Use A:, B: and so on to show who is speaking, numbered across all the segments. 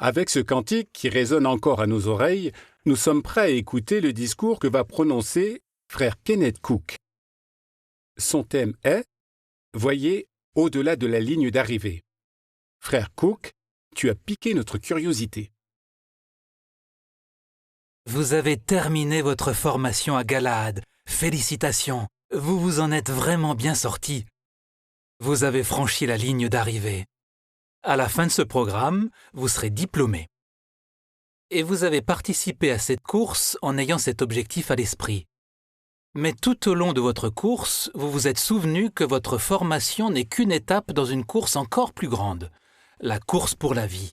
A: Avec ce cantique qui résonne encore à nos oreilles, nous sommes prêts à écouter le discours que va prononcer frère Kenneth Cook. Son thème est « Voyez au-delà de la ligne d'arrivée ». Frère Cook, tu as piqué notre curiosité.
B: Vous avez terminé votre formation à Galaad. Félicitations, vous vous en êtes vraiment bien sorti. Vous avez franchi la ligne d'arrivée. À la fin de ce programme, vous serez diplômé. Et vous avez participé à cette course en ayant cet objectif à l'esprit. Mais tout au long de votre course, vous vous êtes souvenu que votre formation n'est qu'une étape dans une course encore plus grande, la course pour la vie.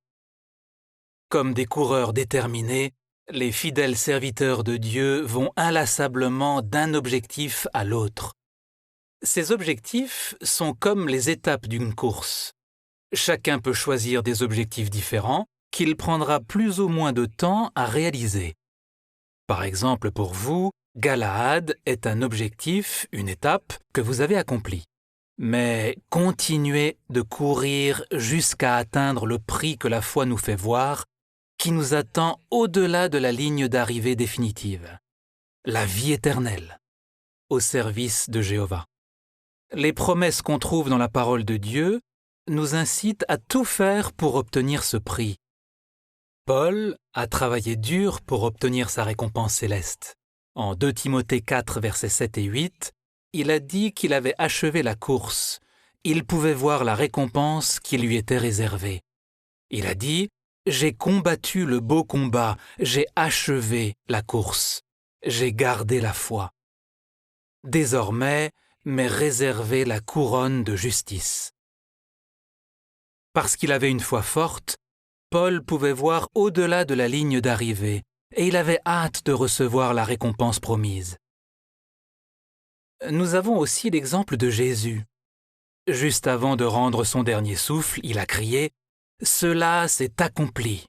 B: Comme des coureurs déterminés, les fidèles serviteurs de Dieu vont inlassablement d'un objectif à l'autre. Ces objectifs sont comme les étapes d'une course. Chacun peut choisir des objectifs différents qu'il prendra plus ou moins de temps à réaliser. Par exemple, pour vous, Galaad est un objectif, une étape que vous avez accomplie. Mais continuez de courir jusqu'à atteindre le prix que la foi nous fait voir, qui nous attend au-delà de la ligne d'arrivée définitive. La vie éternelle, au service de Jéhovah. Les promesses qu'on trouve dans la parole de Dieu nous incitent à tout faire pour obtenir ce prix. Paul a travaillé dur pour obtenir sa récompense céleste. En 2 Timothée 4, versets 7 et 8, il a dit qu'il avait achevé la course. Il pouvait voir la récompense qui lui était réservée. Il a dit « J'ai combattu le beau combat, j'ai achevé la course, j'ai gardé la foi. Désormais, m'est réservée la couronne de justice. » Parce qu'il avait une foi forte, Paul pouvait voir au-delà de la ligne d'arrivée et il avait hâte de recevoir la récompense promise. Nous avons aussi l'exemple de Jésus. Juste avant de rendre son dernier souffle, il a crié « Cela s'est accompli ».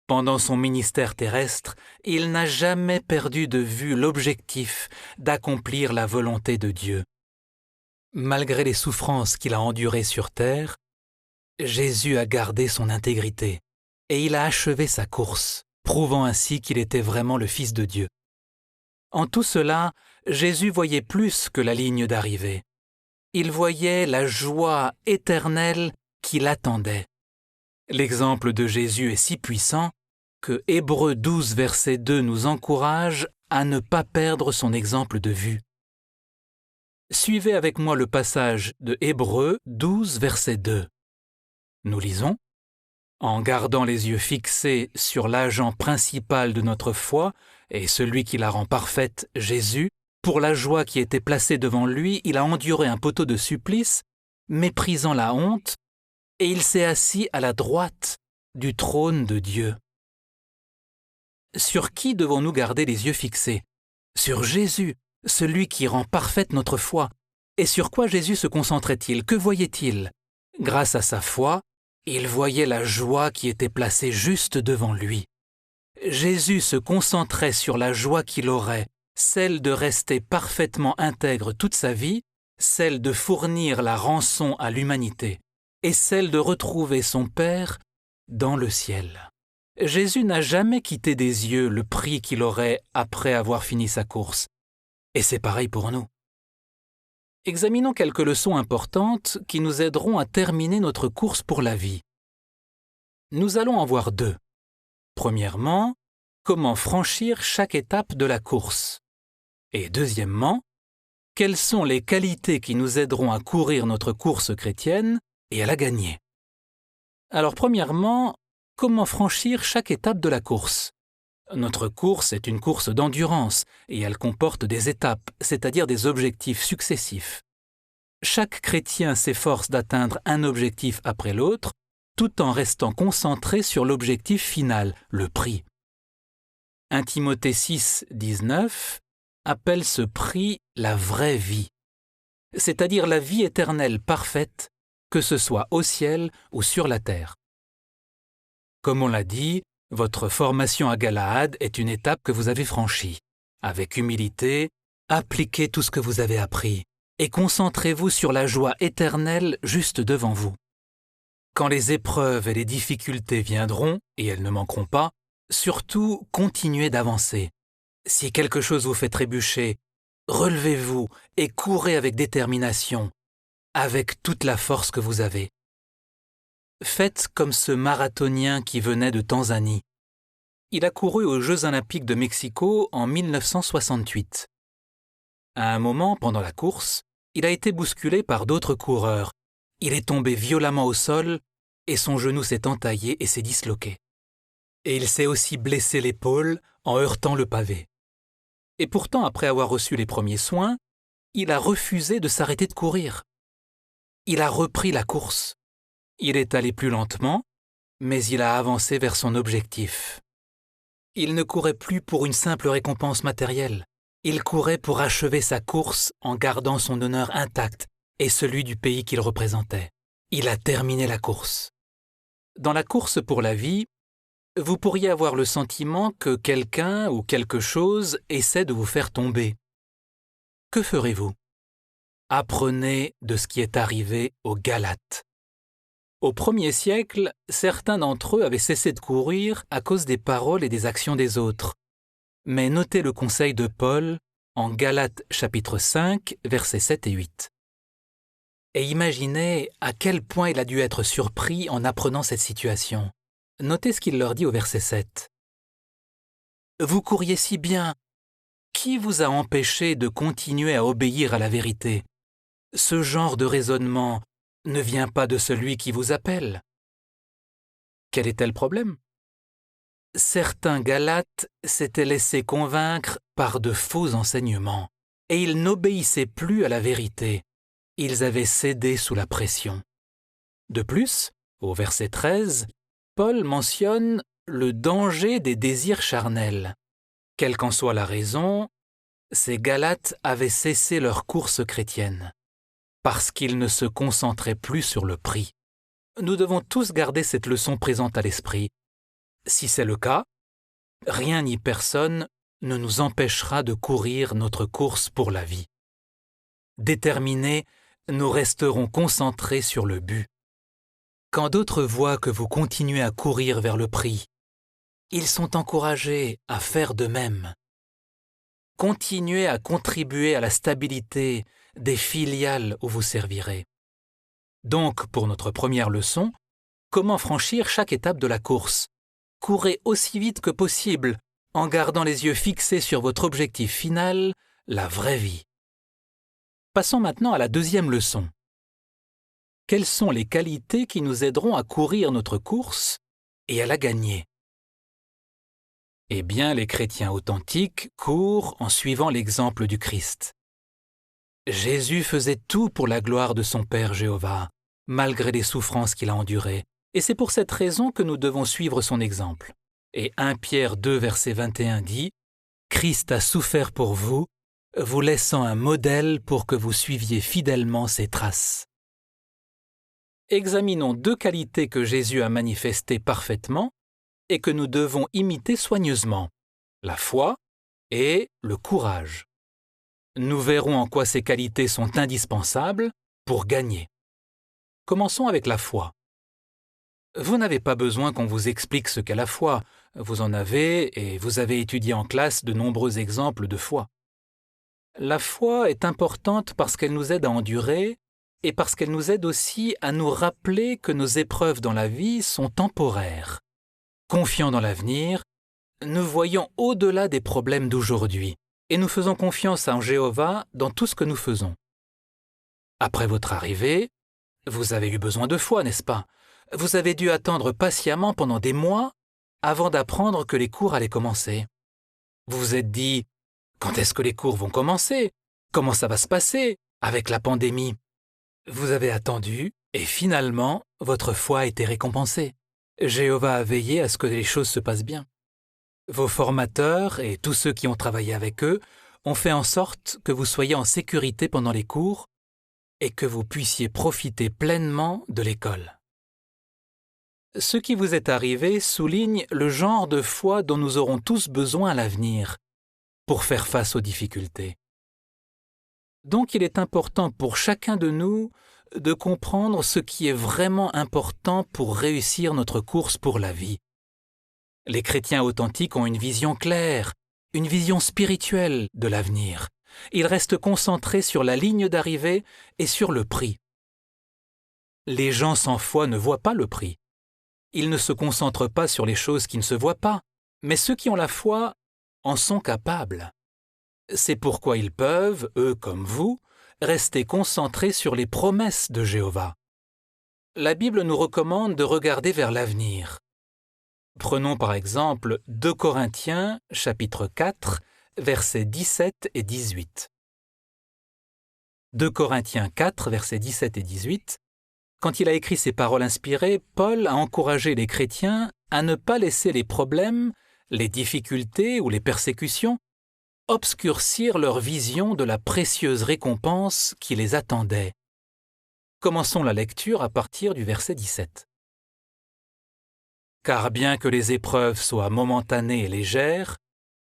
B: Pendant son ministère terrestre, il n'a jamais perdu de vue l'objectif d'accomplir la volonté de Dieu. Malgré les souffrances qu'il a endurées sur terre, Jésus a gardé son intégrité et il a achevé sa course, prouvant ainsi qu'il était vraiment le Fils de Dieu. En tout cela, Jésus voyait plus que la ligne d'arrivée. Il voyait la joie éternelle qui l'attendait. L'exemple de Jésus est si puissant que Hébreux 12, verset 2 nous encourage à ne pas perdre son exemple de vue. Suivez avec moi le passage de Hébreux 12, verset 2. Nous lisons « En gardant les yeux fixés sur l'agent principal de notre foi et celui qui la rend parfaite, Jésus, pour la joie qui était placée devant lui, il a enduré un poteau de supplice, méprisant la honte, et il s'est assis à la droite du trône de Dieu. » Sur qui devons-nous garder les yeux fixés? Sur Jésus, celui qui rend parfaite notre foi. Et sur quoi Jésus se concentrait-il? Que voyait-il? Grâce à sa foi, il voyait la joie qui était placée juste devant lui. Jésus se concentrait sur la joie qu'il aurait, celle de rester parfaitement intègre toute sa vie, celle de fournir la rançon à l'humanité, et celle de retrouver son Père dans le ciel. Jésus n'a jamais quitté des yeux le prix qu'il aurait après avoir fini sa course. Et c'est pareil pour nous. Examinons quelques leçons importantes qui nous aideront à terminer notre course pour la vie. Nous allons en voir 2. Premièrement, comment franchir chaque étape de la course. Et deuxièmement, quelles sont les qualités qui nous aideront à courir notre course chrétienne et à la gagner. Alors premièrement, comment franchir chaque étape de la course? Notre course est une course d'endurance et elle comporte des étapes, c'est-à-dire des objectifs successifs. Chaque chrétien s'efforce d'atteindre un objectif après l'autre, tout en restant concentré sur l'objectif final, le prix. 1 Timothée 6, 19 appelle ce prix la vraie vie, c'est-à-dire la vie éternelle parfaite, que ce soit au ciel ou sur la terre. Comme on l'a dit, votre formation à Galaad est une étape que vous avez franchie. Avec humilité, appliquez tout ce que vous avez appris et concentrez-vous sur la joie éternelle juste devant vous. Quand les épreuves et les difficultés viendront, et elles ne manqueront pas, surtout continuez d'avancer. Si quelque chose vous fait trébucher, relevez-vous et courez avec détermination, avec toute la force que vous avez. Faites comme ce marathonien qui venait de Tanzanie. Il a couru aux Jeux olympiques de Mexico en 1968. À un moment, pendant la course, il a été bousculé par d'autres coureurs. Il est tombé violemment au sol et son genou s'est entaillé et s'est disloqué. Et il s'est aussi blessé l'épaule en heurtant le pavé. Et pourtant, après avoir reçu les premiers soins, il a refusé de s'arrêter de courir. Il a repris la course. Il est allé plus lentement, mais il a avancé vers son objectif. Il ne courait plus pour une simple récompense matérielle. Il courait pour achever sa course en gardant son honneur intact et celui du pays qu'il représentait. Il a terminé la course. Dans la course pour la vie, vous pourriez avoir le sentiment que quelqu'un ou quelque chose essaie de vous faire tomber. Que ferez-vous? Apprenez de ce qui est arrivé aux Galates. Au 1er siècle, certains d'entre eux avaient cessé de courir à cause des paroles et des actions des autres. Mais notez le conseil de Paul en Galates chapitre 5, versets 7 et 8. Et imaginez à quel point il a dû être surpris en apprenant cette situation. Notez ce qu'il leur dit au verset 7. « Vous couriez si bien. Qui vous a empêché de continuer à obéir à la vérité? Ce genre de raisonnement ne vient pas de celui qui vous appelle. » Quel était le problème? Certains Galates s'étaient laissés convaincre par de faux enseignements, et ils n'obéissaient plus à la vérité. Ils avaient cédé sous la pression. De plus, au verset 13, Paul mentionne le danger des désirs charnels. Quelle qu'en soit la raison, ces Galates avaient cessé leur course chrétienne, parce qu'ils ne se concentraient plus sur le prix. Nous devons tous garder cette leçon présente à l'esprit. Si c'est le cas, rien ni personne ne nous empêchera de courir notre course pour la vie. Déterminés, nous resterons concentrés sur le but. Quand d'autres voient que vous continuez à courir vers le prix, ils sont encouragés à faire de même. Continuez à contribuer à la stabilité des filiales où vous servirez. Donc, pour notre première leçon, comment franchir chaque étape de la course? Courez aussi vite que possible, en gardant les yeux fixés sur votre objectif final, la vraie vie. Passons maintenant à la deuxième leçon. Quelles sont les qualités qui nous aideront à courir notre course et à la gagner? Eh bien, les chrétiens authentiques courent en suivant l'exemple du Christ. Jésus faisait tout pour la gloire de son Père Jéhovah, malgré les souffrances qu'il a endurées, et c'est pour cette raison que nous devons suivre son exemple. Et 1 Pierre 2, verset 21 dit « Christ a souffert pour vous, vous laissant un modèle pour que vous suiviez fidèlement ses traces. » Examinons deux qualités que Jésus a manifestées parfaitement et que nous devons imiter soigneusement, la foi et le courage. Nous verrons en quoi ces qualités sont indispensables pour gagner. Commençons avec la foi. Vous n'avez pas besoin qu'on vous explique ce qu'est la foi. Vous en avez et vous avez étudié en classe de nombreux exemples de foi. La foi est importante parce qu'elle nous aide à endurer et parce qu'elle nous aide aussi à nous rappeler que nos épreuves dans la vie sont temporaires. Confiants dans l'avenir, nous voyons au-delà des problèmes d'aujourd'hui et nous faisons confiance en Jéhovah dans tout ce que nous faisons. Après votre arrivée, vous avez eu besoin de foi, n'est-ce pas? Vous avez dû attendre patiemment pendant des mois avant d'apprendre que les cours allaient commencer. Vous vous êtes dit « Quand est-ce que les cours vont commencer? Comment ça va se passer avec la pandémie ?» Vous avez attendu et finalement, votre foi a été récompensée. Jéhovah a veillé à ce que les choses se passent bien. Vos formateurs et tous ceux qui ont travaillé avec eux ont fait en sorte que vous soyez en sécurité pendant les cours et que vous puissiez profiter pleinement de l'école. Ce qui vous est arrivé souligne le genre de foi dont nous aurons tous besoin à l'avenir pour faire face aux difficultés. Donc il est important pour chacun de nous de comprendre ce qui est vraiment important pour réussir notre course pour la vie. Les chrétiens authentiques ont une vision claire, une vision spirituelle de l'avenir. Ils restent concentrés sur la ligne d'arrivée et sur le prix. Les gens sans foi ne voient pas le prix. Ils ne se concentrent pas sur les choses qui ne se voient pas, mais ceux qui ont la foi en sont capables. C'est pourquoi ils peuvent, eux comme vous, rester concentrés sur les promesses de Jéhovah. La Bible nous recommande de regarder vers l'avenir. Prenons par exemple 2 Corinthiens, chapitre 4, versets 17 et 18. 2 Corinthiens 4, versets 17 et 18. Quand il a écrit ces paroles inspirées, Paul a encouragé les chrétiens à ne pas laisser les problèmes, les difficultés ou les persécutions obscurcir leur vision de la précieuse récompense qui les attendait. Commençons la lecture à partir du verset 17. Car bien que les épreuves soient momentanées et légères,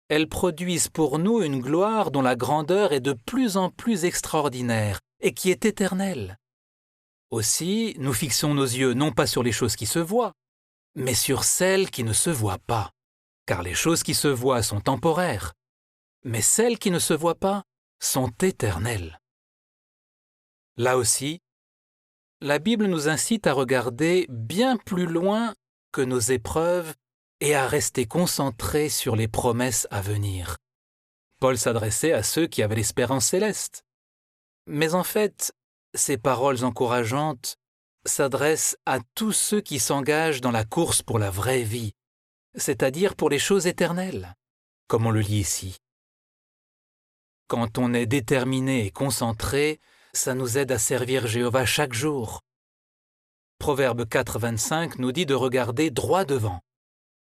B: elles produisent pour nous une gloire dont la grandeur est de plus en plus extraordinaire et qui est éternelle. Aussi, nous fixons nos yeux non pas sur les choses qui se voient, mais sur celles qui ne se voient pas, car les choses qui se voient sont temporaires, mais celles qui ne se voient pas sont éternelles. Là aussi, la Bible nous incite à regarder bien plus loin que nos épreuves et à rester concentrés sur les promesses à venir. Paul s'adressait à ceux qui avaient l'espérance céleste. Mais en fait, ces paroles encourageantes s'adressent à tous ceux qui s'engagent dans la course pour la vraie vie, c'est-à-dire pour les choses éternelles, comme on le lit ici. Quand on est déterminé et concentré, ça nous aide à servir Jéhovah chaque jour. Proverbe 4, 25 nous dit de regarder droit devant,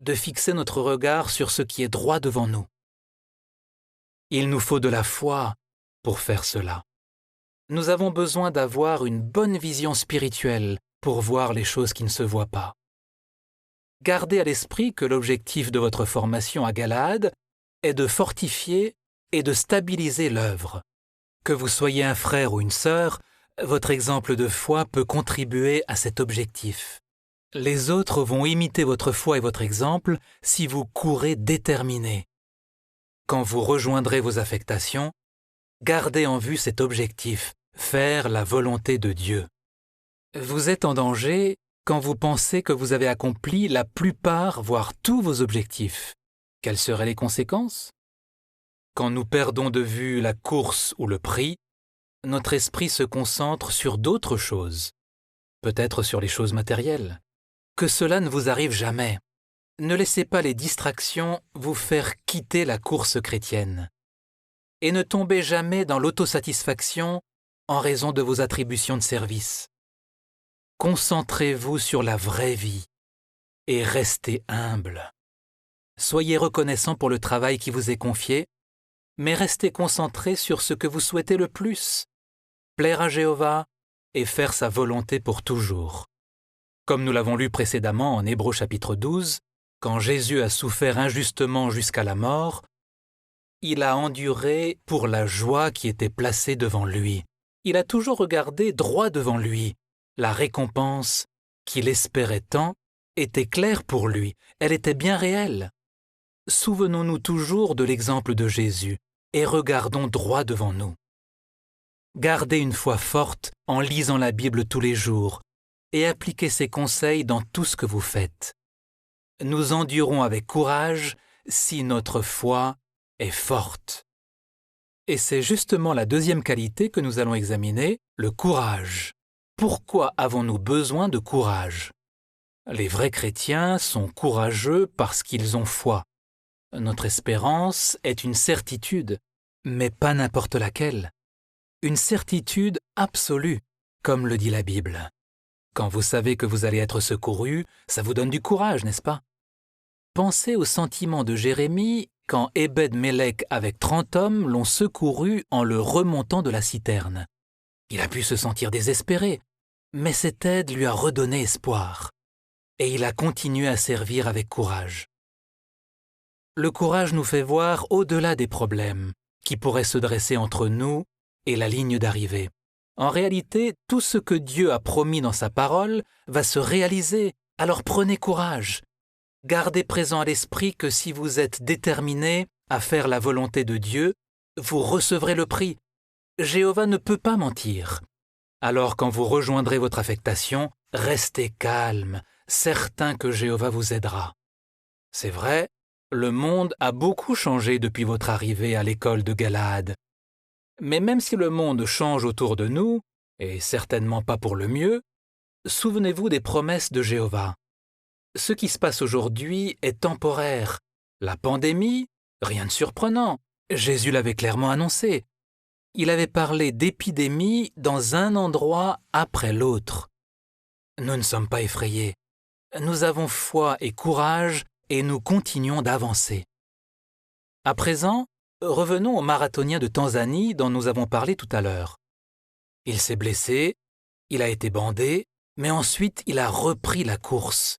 B: de fixer notre regard sur ce qui est droit devant nous. Il nous faut de la foi pour faire cela. Nous avons besoin d'avoir une bonne vision spirituelle pour voir les choses qui ne se voient pas. Gardez à l'esprit que l'objectif de votre formation à Galaad est de fortifier et de stabiliser l'œuvre. Que vous soyez un frère ou une sœur, votre exemple de foi peut contribuer à cet objectif. Les autres vont imiter votre foi et votre exemple si vous courez déterminé. Quand vous rejoindrez vos affectations, gardez en vue cet objectif, faire la volonté de Dieu. Vous êtes en danger quand vous pensez que vous avez accompli la plupart, voire tous vos objectifs. Quelles seraient les conséquences ? Quand nous perdons de vue la course ou le prix, notre esprit se concentre sur d'autres choses, peut-être sur les choses matérielles. Que cela ne vous arrive jamais. Ne laissez pas les distractions vous faire quitter la course chrétienne. Et ne tombez jamais dans l'autosatisfaction en raison de vos attributions de service. Concentrez-vous sur la vraie vie et restez humble. Soyez reconnaissant pour le travail qui vous est confié, mais restez concentré sur ce que vous souhaitez le plus, plaire à Jéhovah et faire sa volonté pour toujours. Comme nous l'avons lu précédemment en Hébreux chapitre 12, quand Jésus a souffert injustement jusqu'à la mort, il a enduré pour la joie qui était placée devant lui. Il a toujours regardé droit devant lui. La récompense qu'il espérait tant était claire pour lui, elle était bien réelle. Souvenons-nous toujours de l'exemple de Jésus et regardons droit devant nous. Gardez une foi forte en lisant la Bible tous les jours et appliquez ses conseils dans tout ce que vous faites. Nous endurons avec courage si notre foi est forte. Et c'est justement la deuxième qualité que nous allons examiner, le courage. Pourquoi avons-nous besoin de courage ? Les vrais chrétiens sont courageux parce qu'ils ont foi. Notre espérance est une certitude, mais pas n'importe laquelle. Une certitude absolue, comme le dit la Bible. Quand vous savez que vous allez être secouru, ça vous donne du courage, n'est-ce pas ? Pensez au sentiment de Jérémie quand Ebed-Mélec avec 30 hommes l'ont secouru en le remontant de la citerne. Il a pu se sentir désespéré, mais cette aide lui a redonné espoir. Et il a continué à servir avec courage. Le courage nous fait voir au-delà des problèmes qui pourraient se dresser entre nous et la ligne d'arrivée. En réalité, tout ce que Dieu a promis dans sa parole va se réaliser, alors prenez courage. Gardez présent à l'esprit que si vous êtes déterminé à faire la volonté de Dieu, vous recevrez le prix. Jéhovah ne peut pas mentir. Alors quand vous rejoindrez votre affectation, restez calme, certain que Jéhovah vous aidera. C'est vrai, le monde a beaucoup changé depuis votre arrivée à l'école de Galaad. Mais même si le monde change autour de nous, et certainement pas pour le mieux, souvenez-vous des promesses de Jéhovah. Ce qui se passe aujourd'hui est temporaire. La pandémie, rien de surprenant. Jésus l'avait clairement annoncé. Il avait parlé d'épidémie dans un endroit après l'autre. Nous ne sommes pas effrayés. Nous avons foi et courage et nous continuons d'avancer. À présent, revenons au marathonien de Tanzanie dont nous avons parlé tout à l'heure. Il s'est blessé, il a été bandé, mais ensuite il a repris la course.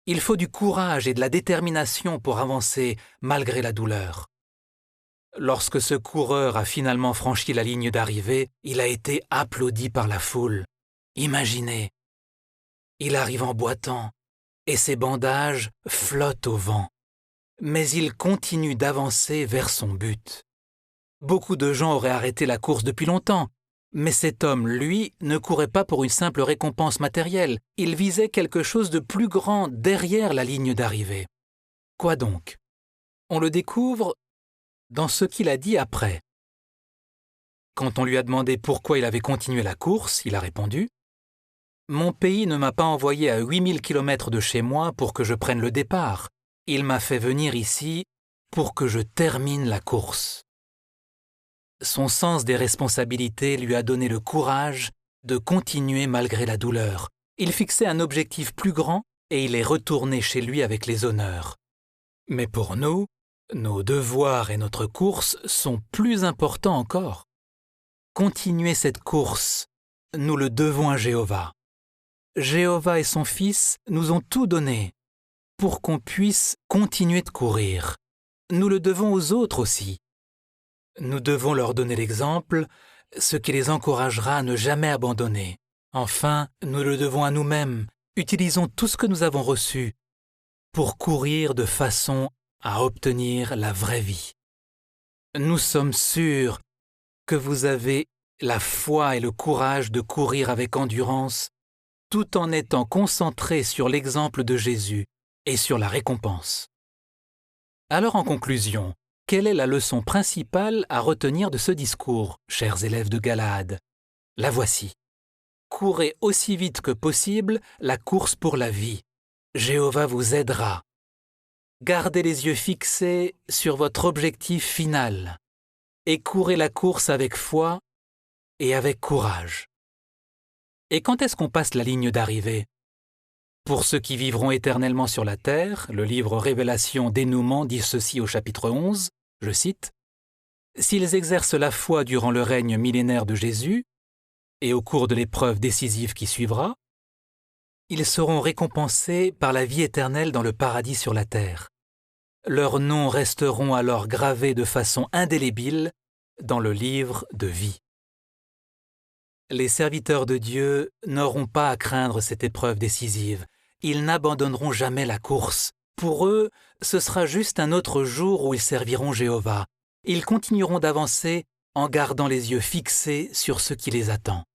B: Il faut du courage et de la détermination pour avancer malgré la douleur. Lorsque ce coureur a finalement franchi la ligne d'arrivée, il a été applaudi par la foule. Imaginez, il arrive en boitant et ses bandages flottent au vent. Mais il continue d'avancer vers son but. Beaucoup de gens auraient arrêté la course depuis longtemps, mais cet homme, lui, ne courait pas pour une simple récompense matérielle. Il visait quelque chose de plus grand derrière la ligne d'arrivée. Quoi donc? On le découvre dans ce qu'il a dit après. Quand on lui a demandé pourquoi il avait continué la course, il a répondu « Mon pays ne m'a pas envoyé à 8000 km de chez moi pour que je prenne le départ. Il m'a fait venir ici pour que je termine la course. » Son sens des responsabilités lui a donné le courage de continuer malgré la douleur. Il fixait un objectif plus grand et il est retourné chez lui avec les honneurs. Mais pour nous, nos devoirs et notre course sont plus importants encore. Continuer cette course, nous le devons à Jéhovah. Jéhovah et son Fils nous ont tout donné pour qu'on puisse continuer de courir. Nous le devons aux autres aussi. Nous devons leur donner l'exemple, ce qui les encouragera à ne jamais abandonner. Enfin, nous le devons à nous-mêmes. Utilisons tout ce que nous avons reçu pour courir de façon à obtenir la vraie vie. Nous sommes sûrs que vous avez la foi et le courage de courir avec endurance, tout en étant concentrés sur l'exemple de Jésus et sur la récompense. Alors en conclusion, quelle est la leçon principale à retenir de ce discours, chers élèves de Galaad? La voici. Courez aussi vite que possible la course pour la vie. Jéhovah vous aidera. Gardez les yeux fixés sur votre objectif final et courez la course avec foi et avec courage. Et quand est-ce qu'on passe la ligne d'arrivée? Pour ceux qui vivront éternellement sur la terre, le livre Révélation dénouement dit ceci au chapitre 11, je cite, « S'ils exercent la foi durant le règne millénaire de Jésus et au cours de l'épreuve décisive qui suivra, ils seront récompensés par la vie éternelle dans le paradis sur la terre. Leurs noms resteront alors gravés de façon indélébile dans le livre de vie. » Les serviteurs de Dieu n'auront pas à craindre cette épreuve décisive. Ils n'abandonneront jamais la course. Pour eux, ce sera juste un autre jour où ils serviront Jéhovah. Ils continueront d'avancer en gardant les yeux fixés sur ce qui les attend.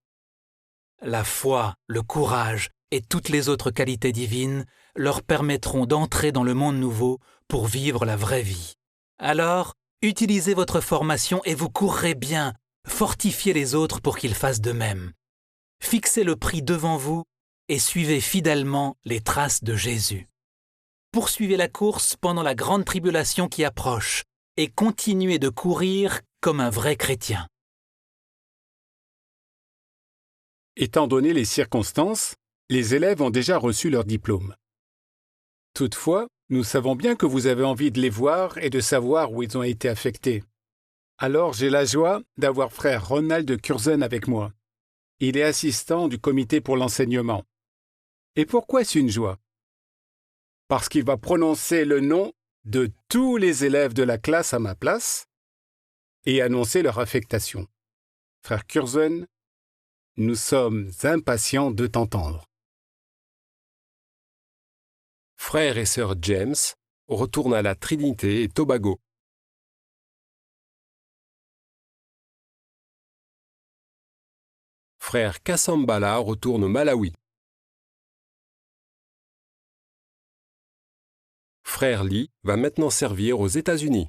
B: La foi, le courage et toutes les autres qualités divines leur permettront d'entrer dans le monde nouveau pour vivre la vraie vie. Alors, utilisez votre formation et vous courrez bien. Fortifiez les autres pour qu'ils fassent de même. Fixez le prix devant vous et suivez fidèlement les traces de Jésus. Poursuivez la course pendant la grande tribulation qui approche et continuez de courir comme un vrai chrétien.
A: Étant donné les circonstances, les élèves ont déjà reçu leur diplôme. Toutefois, nous savons bien que vous avez envie de les voir et de savoir où ils ont été affectés. Alors j'ai la joie d'avoir frère Ronald Curzon avec moi. Il est assistant du comité pour l'enseignement. Et pourquoi est-ce une joie? Parce qu'il va prononcer le nom de tous les élèves de la classe à ma place et annoncer leur affectation. Frère Curzon, Nous sommes impatients de t'entendre.
C: Frère et sœur James retournent à la Trinité et Tobago. Frère Kassambala retourne au Malawi. Frère Lee va maintenant servir aux États-Unis.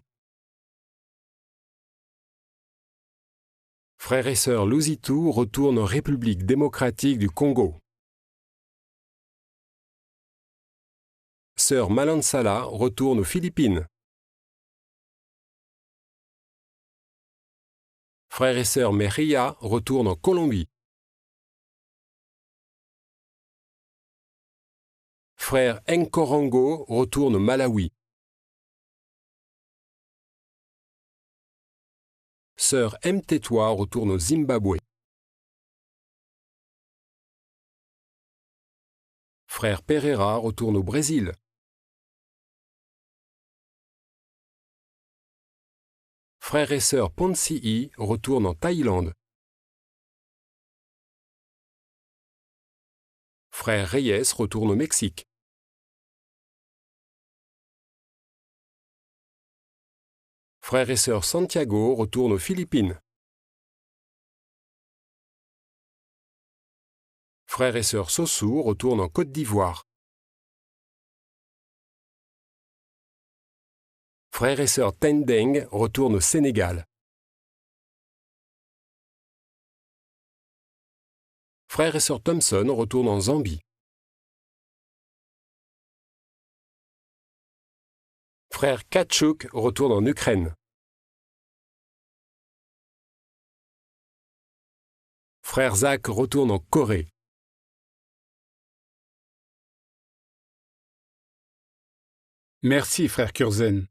C: Frère et sœur Luzitu retournent en République démocratique du Congo. Sœur Malansala retourne aux Philippines. Frère et sœur Meria retournent en Colombie. Frère Nkorongo retourne au Malawi. Sœur Mtetwa retourne au Zimbabwe. Frère Pereira retourne au Brésil. Frère et sœur Ponsii retournent en Thaïlande. Frère Reyes retourne au Mexique. Frère et sœur Santiago retournent aux Philippines. Frère et sœur Sossou retournent en Côte d'Ivoire. Frère et sœur Tendeng retournent au Sénégal. Frère et sœur Thompson retournent en Zambie. Frère Kachuk retourne en Ukraine. Frère Zach retourne en Corée.
A: Merci, frère Kurzen.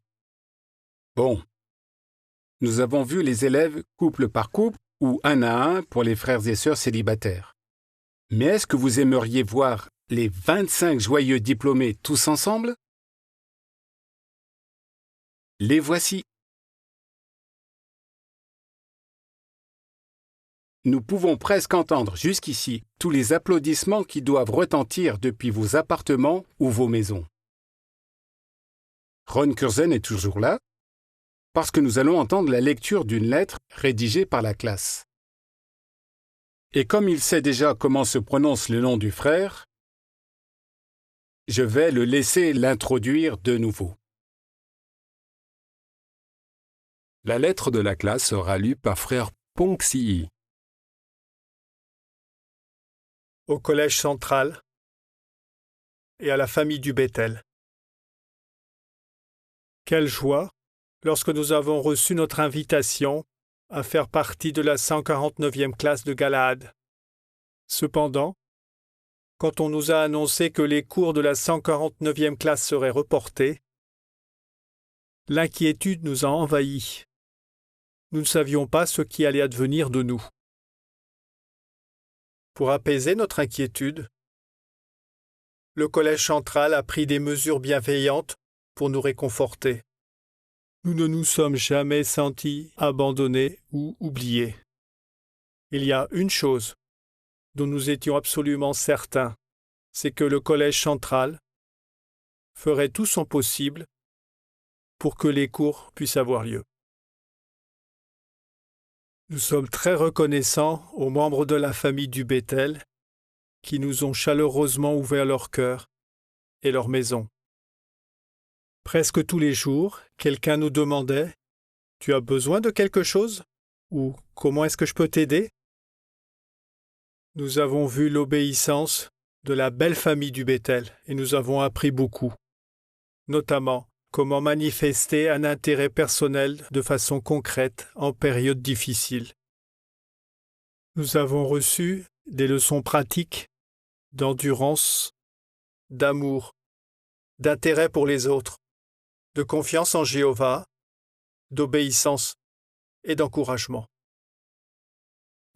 A: Bon. Nous avons vu les élèves couple par couple ou un à un pour les frères et sœurs célibataires. Mais est-ce que vous aimeriez voir les 25 joyeux diplômés tous ensemble? Les voici. Nous pouvons presque entendre jusqu'ici tous les applaudissements qui doivent retentir depuis vos appartements ou vos maisons. Ron Kurzen est toujours là, parce que nous allons entendre la lecture d'une lettre rédigée par la classe. Et comme il sait déjà comment se prononce le nom du frère, je vais le laisser l'introduire de nouveau.
C: La lettre de la classe sera lue par frère Ponxii.
D: Au Collège central et à la famille du Bethel. Quelle joie lorsque nous avons reçu notre invitation à faire partie de la 149e classe de Galaad. Cependant, quand on nous a annoncé que les cours de la 149e classe seraient reportés, l'inquiétude nous a envahis. Nous ne savions pas ce qui allait advenir de nous. Pour apaiser notre inquiétude, le Collège central a pris des mesures bienveillantes pour nous réconforter. Nous ne nous sommes jamais sentis abandonnés ou oubliés. Il y a une chose dont nous étions absolument certains, c'est que le Collège central ferait tout son possible pour que les cours puissent avoir lieu. Nous sommes très reconnaissants aux membres de la famille du Bethel qui nous ont chaleureusement ouvert leur cœur et leur maison. Presque tous les jours, quelqu'un nous demandait « Tu as besoin de quelque chose ?» ou « Comment est-ce que je peux t'aider ?» Nous avons vu l'obéissance de la belle famille du Bethel et nous avons appris beaucoup, notamment comment manifester un intérêt personnel de façon concrète en période difficile. Nous avons reçu des leçons pratiques d'endurance, d'amour, d'intérêt pour les autres, de confiance en Jéhovah, d'obéissance et d'encouragement.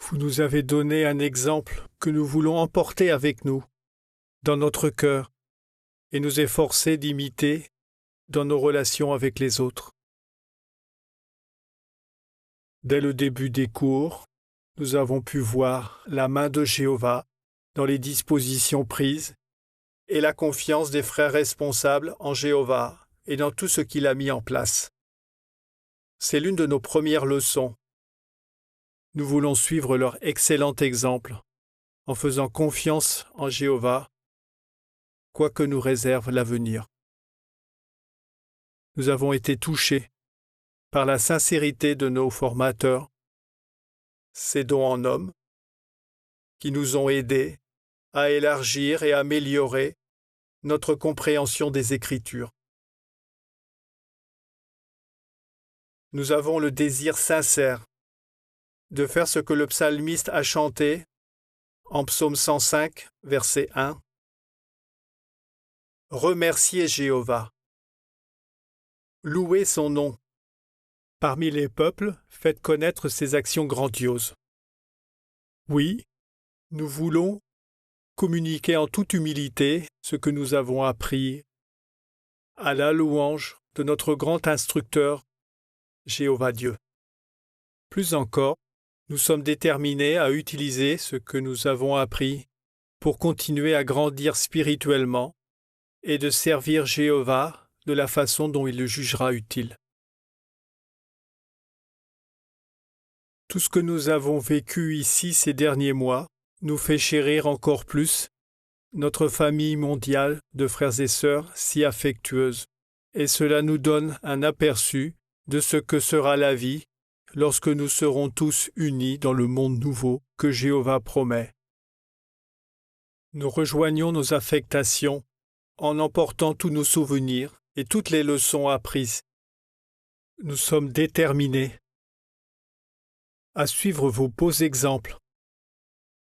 D: Vous nous avez donné un exemple que nous voulons emporter avec nous, dans notre cœur, et nous efforcer d'imiter dans nos relations avec les autres. Dès le début des cours, nous avons pu voir la main de Jéhovah dans les dispositions prises et la confiance des frères responsables en Jéhovah et dans tout ce qu'il a mis en place. C'est l'une de nos premières leçons. Nous voulons suivre leur excellent exemple en faisant confiance en Jéhovah, quoi que nous réserve l'avenir. Nous avons été touchés par la sincérité de nos formateurs, ces dons en hommes, qui nous ont aidés à élargir et améliorer notre compréhension des Écritures. Nous avons le désir sincère de faire ce que le psalmiste a chanté en psaume 105, verset 1. Remerciez Jéhovah. Louez son nom. Parmi les peuples, faites connaître ses actions grandioses. Oui, nous voulons communiquer en toute humilité ce que nous avons appris à la louange de notre grand instructeur, Jéhovah Dieu. Plus encore, nous sommes déterminés à utiliser ce que nous avons appris pour continuer à grandir spirituellement et de servir Jéhovah de la façon dont il le jugera utile. Tout ce que nous avons vécu ici ces derniers mois nous fait chérir encore plus notre famille mondiale de frères et sœurs si affectueuse, et cela nous donne un aperçu de ce que sera la vie lorsque nous serons tous unis dans le monde nouveau que Jéhovah promet. Nous rejoignons nos affectations en emportant tous nos souvenirs et toutes les leçons apprises. Nous sommes déterminés à suivre vos beaux exemples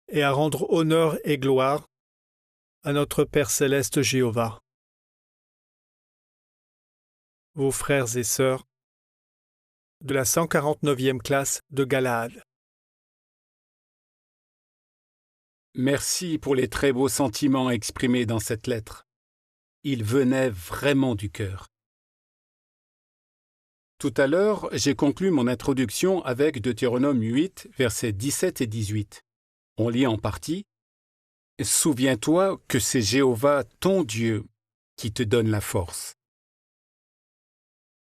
D: et à rendre honneur et gloire à notre Père céleste Jéhovah. Vos frères et sœurs de la 149e classe de Galaad.
A: Merci pour les très beaux sentiments exprimés dans cette lettre. Ils venaient vraiment du cœur. Tout à l'heure, j'ai conclu mon introduction avec Deutéronome 8, versets 17 et 18. On lit en partie « Souviens-toi que c'est Jéhovah, ton Dieu, qui te donne la force. »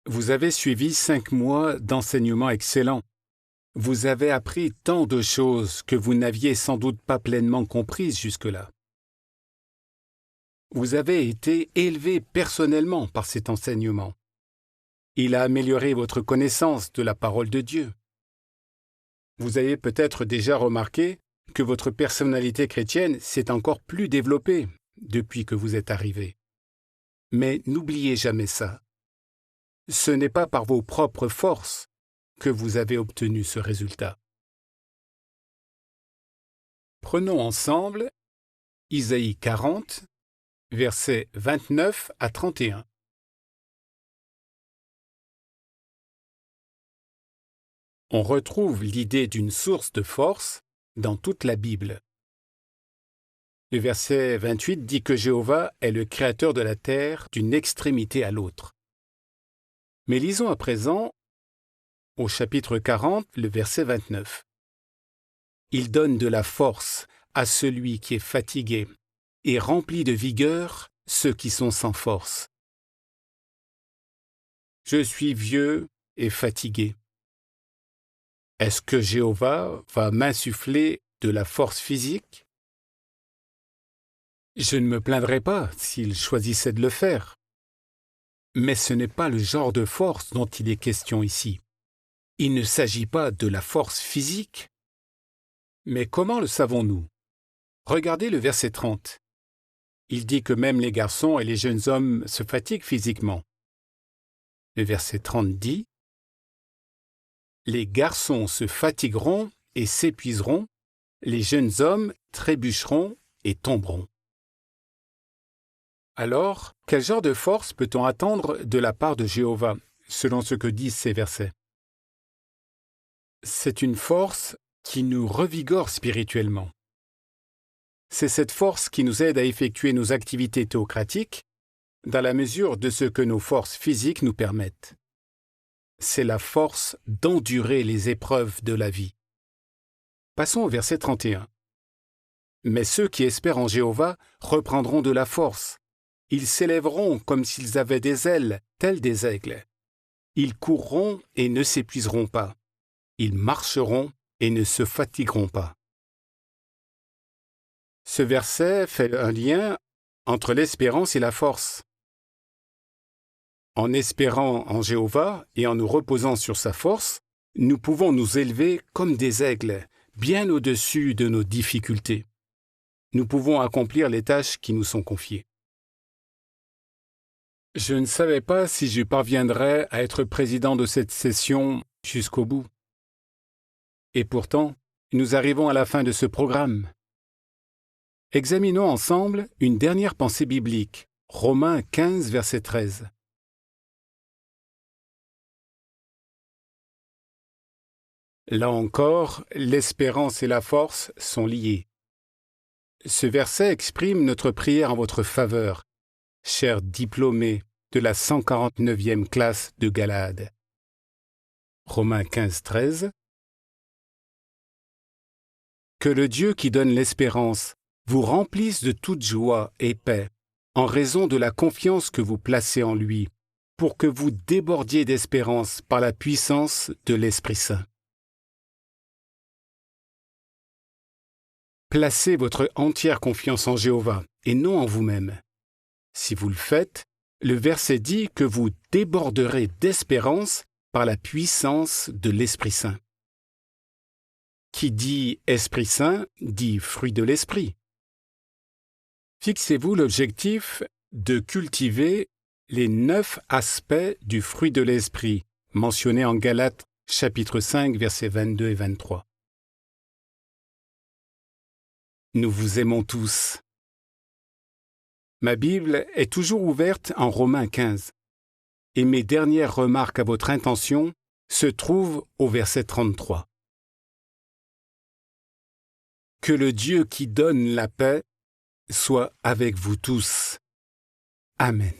A: Vous avez suivi 5 mois d'enseignement excellent. Vous avez appris tant de choses que vous n'aviez sans doute pas pleinement comprises jusque-là. Vous avez été élevé personnellement par cet enseignement. Il a amélioré votre connaissance de la parole de Dieu. Vous avez peut-être déjà remarqué que votre personnalité chrétienne s'est encore plus développée depuis que vous êtes arrivé. Mais n'oubliez jamais ça. Ce n'est pas par vos propres forces que vous avez obtenu ce résultat. Prenons ensemble Isaïe 40, versets 29 à 31. On retrouve l'idée d'une source de force dans toute la Bible. Le verset 28 dit que Jéhovah est le créateur de la terre d'une extrémité à l'autre. Mais lisons à présent au chapitre 40, le verset 29. Il donne de la force à celui qui est fatigué et remplit de vigueur ceux qui sont sans force. Je suis vieux et fatigué. Est-ce que Jéhovah va m'insuffler de la force physique? Je ne me plaindrai pas s'il choisissait de le faire. Mais ce n'est pas le genre de force dont il est question ici. Il ne s'agit pas de la force physique. Mais comment le savons-nous? Regardez le verset 30. Il dit que même les garçons et les jeunes hommes se fatiguent physiquement. Le verset 30 dit « Les garçons se fatigueront et s'épuiseront, les jeunes hommes trébucheront et tomberont. » Alors, quel genre de force peut-on attendre de la part de Jéhovah, selon ce que disent ces versets? C'est une force qui nous revigore spirituellement. C'est cette force qui nous aide à effectuer nos activités théocratiques dans la mesure de ce que nos forces physiques nous permettent. C'est la force d'endurer les épreuves de la vie. Passons au verset 31. Mais ceux qui espèrent en Jéhovah reprendront de la force. Ils s'élèveront comme s'ils avaient des ailes, tels des aigles. Ils courront et ne s'épuiseront pas. Ils marcheront et ne se fatigueront pas. Ce verset fait un lien entre l'espérance et la force. En espérant en Jéhovah et en nous reposant sur sa force, nous pouvons nous élever comme des aigles, bien au-dessus de nos difficultés. Nous pouvons accomplir les tâches qui nous sont confiées. Je ne savais pas si je parviendrais à être président de cette session jusqu'au bout. Et pourtant, nous arrivons à la fin de ce programme. Examinons ensemble une dernière pensée biblique, Romains 15, verset 13. Là encore, l'espérance et la force sont liées. Ce verset exprime notre prière en votre faveur, chers diplômés de la 149e classe de Galaad. Romains 15, 13. Que le Dieu qui donne l'espérance vous remplisse de toute joie et paix en raison de la confiance que vous placez en lui, pour que vous débordiez d'espérance par la puissance de l'Esprit Saint. Placez votre entière confiance en Jéhovah et non en vous-même. Si vous le faites, le verset dit que vous déborderez d'espérance par la puissance de l'Esprit Saint. Qui dit Esprit Saint dit fruit de l'Esprit. Fixez-vous l'objectif de cultiver les 9 aspects du fruit de l'Esprit mentionnés en Galates chapitre 5 versets 22 et 23. Nous vous aimons tous. Ma Bible est toujours ouverte en Romains 15 et mes dernières remarques à votre intention se trouvent au verset 33. Que le Dieu qui donne la paix soit avec vous tous. Amen.